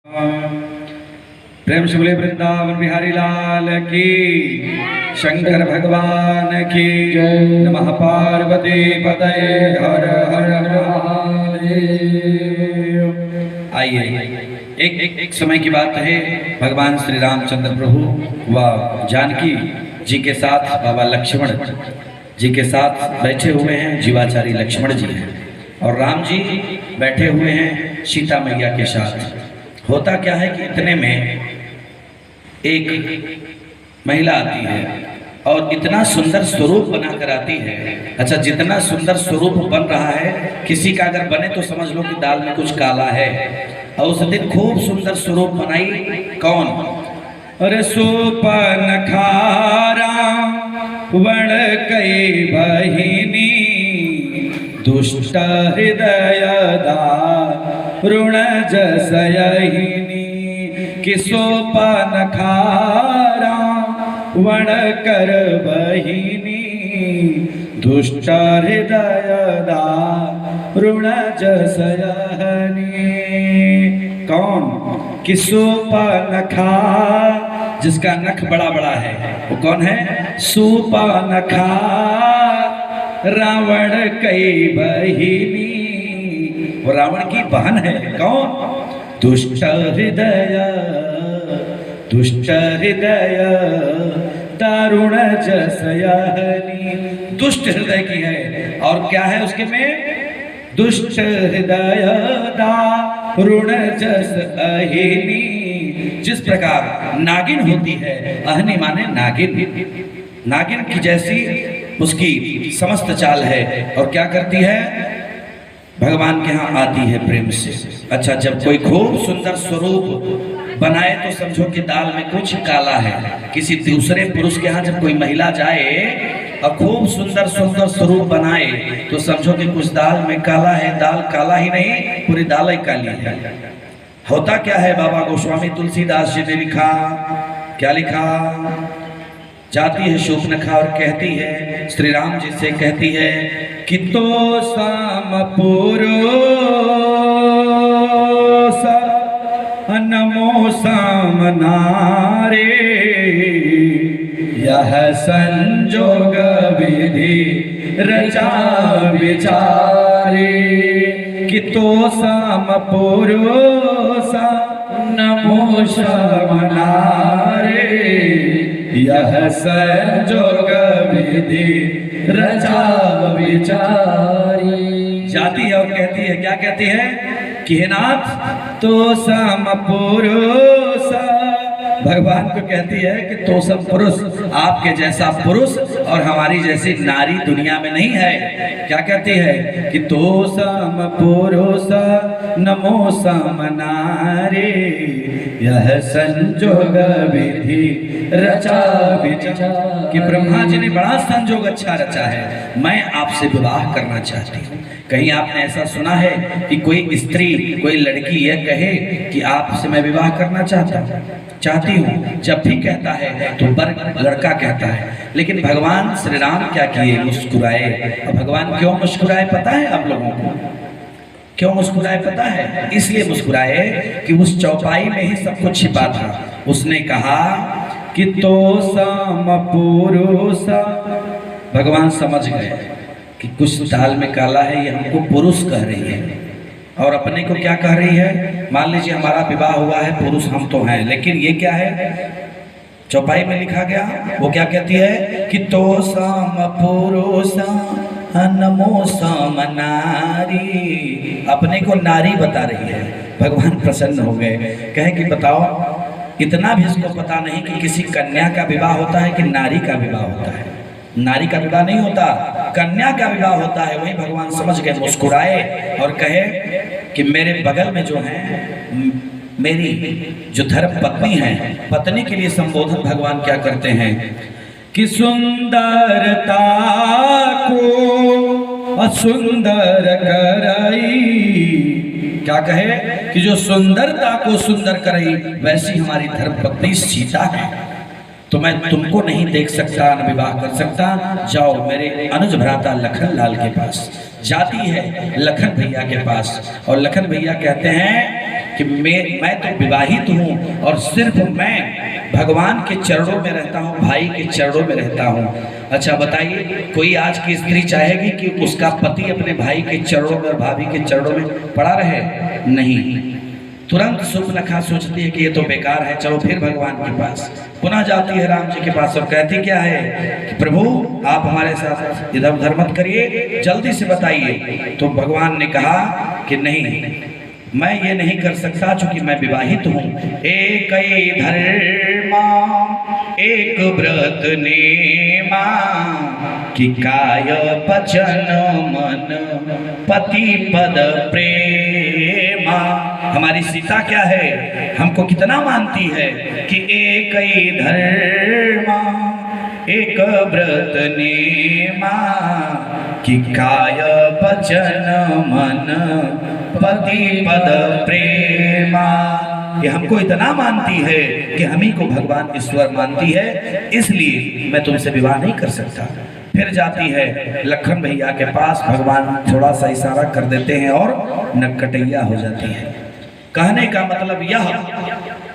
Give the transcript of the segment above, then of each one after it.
प्रेम से बोले वृंदावन बिहारी लाल की, शंकर भगवान की नमः। पार्वती पतये हर हर महादेव। आइए, एक समय की बात है, भगवान श्री रामचंद्र प्रभु व जानकी जी के साथ बाबा लक्ष्मण जी के साथ बैठे हुए हैं। जीवाचारी लक्ष्मण जी हैं और राम जी बैठे हुए हैं सीता मैया के साथ। होता क्या है कि इतने में एक महिला आती है और इतना सुंदर स्वरूप बनाकर आती है। अच्छा, जितना सुंदर स्वरूप बन रहा है, किसी का अगर बने तो समझ लो कि दाल में कुछ काला है। और उस दिन खूब सुंदर स्वरूप बनाई। कौन? अरे सोपन खारा वण कई बहिनी, दुष्ट हृदय दारुण जसयहिनी। किसोपन खारा वण कर बहिनी, दुष्ट हृदय दारुण जसयहिनी। कौन? किसोपन खा, जिसका नख बड़ा बड़ा है, वो कौन है? सुपन खा रावण कई बहिनी, वो रावण की बहन है। कौन? दुष्ट हृदय, दुष्ट हृदय दारुण जसयहिनी। दुष्ट हृदय की है। और क्या है उसके में? दुष्ट हृदय दारुण जसयहिनी। जिस प्रकार नागिन होती है, अहनी माने नागिन, नागिन की जैसी उसकी समस्त चाल है। और क्या करती है? भगवान के यहाँ आती है प्रेम से। अच्छा, जब कोई खूब सुंदर स्वरूप बनाए तो समझो कि दाल में कुछ काला है। किसी दूसरे पुरुष के यहाँ जब कोई महिला जाए और खूब सुंदर सुंदर स्वरूप बनाए तो समझो कि कुछ दाल में काला है। दाल काला ही नहीं, पूरी दाल ही काली है। होता क्या है? बाबा गोस्वामी तुलसीदास जी ने लिखा, क्या लिखा? जाती है शूर्पणखा और कहती है, श्री राम जी से कहती है कि तो साम पुरुष नमो साम नारे, यह संजोग विधि रचा विचारे। कि तो साम पुरुष नमो साम नारे, यह संजोग विधि रचा विचारी। जाती है और कहती है, क्या कहती है? कि हे नाथ, तो सम पुरुष, भगवान को कहती है कि तो सम पुरुष, आपके जैसा पुरुष और हमारी जैसी नारी दुनिया में नहीं है। क्या कहती है? कि तो सम पुरुष नमो सम नारी, यह संजोग विधि रचा विचार। कि ब्रह्मा जी ने बड़ा संजोग अच्छा रचा है, मैं आपसे विवाह करना चाहती हूँ। कहीं आपने ऐसा सुना है कि कोई स्त्री, कोई लड़की यह कहे कि आपसे मैं विवाह करना चाहती हूँ? जब भी कहता है तो बर लड़का कहता है। लेकिन भगवान श्री राम क्या किए? मुस्कुराए। और भगवान क्यों मुस्कुराए पता है आप लोगों को? क्यों मुस्कुराए पता है? इसलिए मुस्कुराए कि उस चौपाई में ही सब कुछ छिपा था। उसने कहा कि तो सम पुरुष, भगवान समझ गए कि कुछ दाल में काला है, ये हमको पुरुष कह रही है। और अपने को क्या कह रही है? मान लीजिए हमारा विवाह हुआ है, पुरुष हम तो हैं, लेकिन ये क्या है? चौपाई में लिखा गया, वो क्या कहती है? कि तो सम पुरुष नमो सम नारी। अपने को नारी बता रही है। भगवान प्रसन्न हो गए, कहे कि बताओ, इतना भी इसको पता नहीं कि किसी कन्या का विवाह होता है कि नारी का विवाह होता है। नारी का विवाह नहीं होता, कन्या का विवाह होता है। वही भगवान समझ गए, मुस्कुराए और कहे कि मेरे बगल में जो है मेरी जो धर्म पत्नी है, पत्नी के लिए संबोधन भगवान क्या करते हैं? कि सुंदरता को असुंदर करई। क्या कहे? कि जो सुंदरता को सुंदर करई, वैसी हमारी धर्म पत्नी सीता है। तो मैं तुमको नहीं देख सकता, न विवाह कर सकता। जाओ मेरे अनुज भ्राता लखन लाल के पास। जाती है लखन भैया के पास और लखन भैया कहते हैं कि मैं तो विवाहित हूँ और सिर्फ मैं भगवान के चरणों में रहता हूँ, भाई के चरणों में रहता हूँ। अच्छा बताइए, कोई आज की स्त्री चाहेगी कि उसका पति अपने भाई के चरणों में और भाभी के चरणों में पड़ा रहे? नहीं, तुरंत सुपनखा सोचती है कि ये तो बेकार है, चलो फिर भगवान के पास पुनः जाती है राम जी के पास और कहती क्या है कि प्रभु आप हमारे साथ इधर उधर मत करिए, जल्दी से बताइए। तो भगवान ने कहा कि नहीं, मैं ये नहीं कर सकता चूंकि मैं विवाहित हूँ। एक धर्मा एक व्रत नेमा कि काय पचन मन पति पद प्रेमा। हमारी सीता क्या है, हमको कितना मानती है कि एक धर्मा एक व्रत नेमा कि काय पचन मन पति पद प्रेमा। ये हमको इतना मानती है कि हम ही को भगवान ईश्वर मानती है, इसलिए मैं तुमसे विवाह नहीं कर सकता। फिर जाती है लखन भैया के पास, भगवान थोड़ा सा इशारा कर देते हैं और नकटैया हो जाती है। कहने का मतलब यह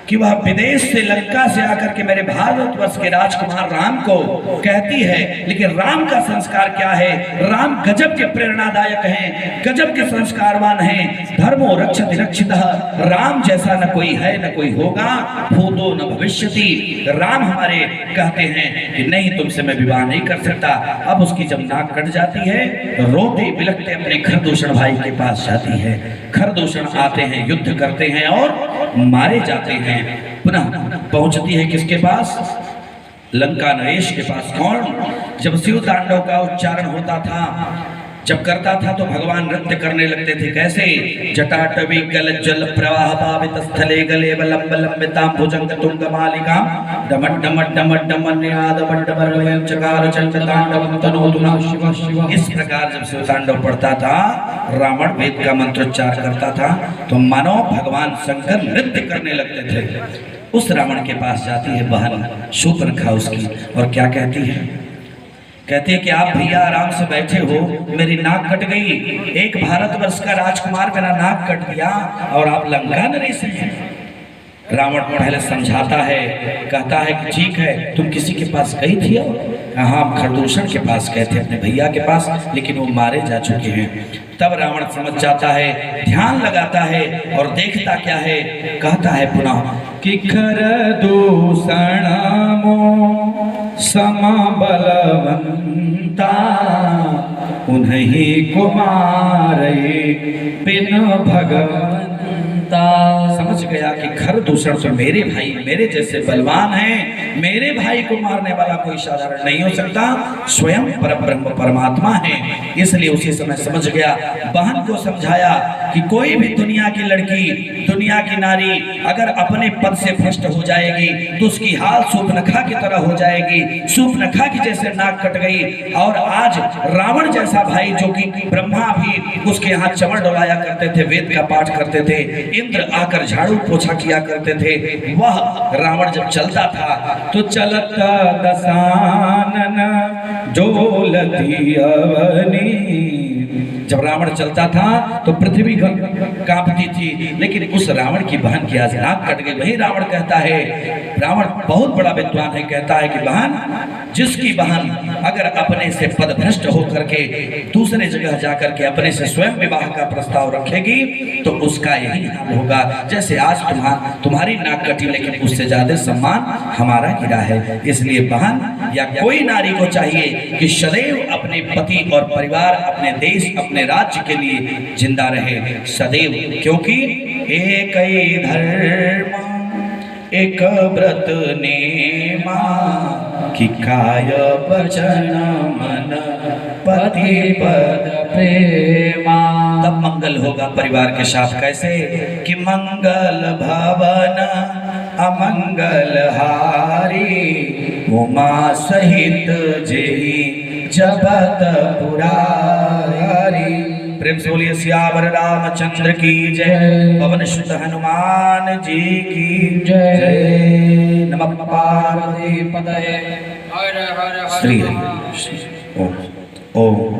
कि वह विदेश से लंका से आकर के मेरे भारतवर्ष के राजकुमार राम को कहती है, लेकिन राम का संस्कार क्या है? राम गजब के प्रेरणादायक हैं, गजब के संस्कारवान हैं। धर्मो रक्षति रक्षितः, राम जैसा न कोई है न कोई होगा, भूतो न भविष्यति। राम हमारे कहते हैं कि नहीं, तुमसे मैं विवाह नहीं कर सकता। अब उसकी जब नाक कट जाती है तो रोते बिलखते अपने खरदूषण भाई के पास जाती है। खरदूषण आते हैं, युद्ध करते हैं और मारे जाते हैं। पुनः पहुंचती है किसके पास? लंका नरेश के पास। कौन? जब शिव तांडव का उच्चारण होता था, जब करता था तो भगवान नृत्य करने लगते थे। कैसे? जटाटवी गल जल प्रवाह पावित स्थले गले लंब लंबितां भुजंग तुंग मालिका डमट डमट डमट डमन्याद बंडमरवयं चकार चंचतांडवं तनोतुना शिव शिव। इस प्रकार जब शिव तांडव पढ़ता था, रावण वेद का मंत्रोच्चार करता था, तो मानो भगवान शंकर नृत्य करने लगते थे। उस रावण के पास जाती है बहन शूर्पणखा उसकी, और क्या कहती है? कहती है कि आप भैया आराम से बैठे हो, मेरी नाक कट गई, एक भारतवर्ष का राजकुमार मेरा नाक कट दिया और आप लंका नरेश हैं। रावण पहले समझाता है, कहता है कि ठीक है, तुम किसी के पास गई थी? हाँ, हम खरदूषण के पास गए थे, अपने भैया के पास, लेकिन वो मारे जा चुके हैं। तब रावण समझ जाता है, ध्यान लगाता है और देखता क्या है, कहता है पुनः कि खरदूषण मो सम बलवंता उन्हीं को मारे बिन भगवंता। समझ गया कि खरदूषण तो मेरे भाई, मेरे जैसे बलवान हैं, मेरे भाई को मारने वाला कोई साधारण नहीं हो सकता, स्वयं परब्रह्म परमात्मा है। इसलिए उसी समय समझ गया। बहन को समझाया कि कोई भी दुनिया की लड़की, दुनिया की नारी अगर अपने पद से भ्रष्ट हो जाएगी तो उसकी हाल शूर्पणखा की तरह हो जाएगी। शूर्पणखा की जैसे नाक कट गई, और आज रावण जैसा भाई, जो कि ब्रह्मा भी उसके यहाँ चमड़ डोलाया करते थे, वेद का पाठ करते थे, इंद्र आकर झाड़ू पोछा किया करते थे, वह रावण जब चलता था तो चलत दसानन जोलती अवनी। जब रावण चलता था तो पृथ्वी कांपती थी, लेकिन उस रावण की बहन की आज नाक कट गई। वही रावण कहता है, रावण बहुत बड़ा विद्वान है, कहता है कि बहन, जिसकी बहन अगर अपने से पदभ्रष्ट होकर के दूसरे जगह जाकर के अपने से स्वयं विवाह का प्रस्ताव रखेगी तो उसका यही हाल होगा। जैसे आज तुम्हारी नाक कटी, लेकिन उससे ज्यादा सम्मान हमारा गिरा है। इसलिए बहन या कोई नारी को चाहिए कि सदैव अपने पति और परिवार, अपने देश, अपने राज्य के लिए जिंदा रहे सदैव, क्योंकि एक धर्म एक व्रत नेमा कि काय वचन मन पति पद प्रेमा। तब मंगल होगा परिवार के साथ। कैसे? कि मंगल भवन अमंगल हारी उमा सहित जेहि जगत पुरारी। प्रेम से बोलिए सियावर रामचंद्र की जय, पवन सुत हनुमान जी की जय। नमः पार्वती पतये। श्री हरि ओम।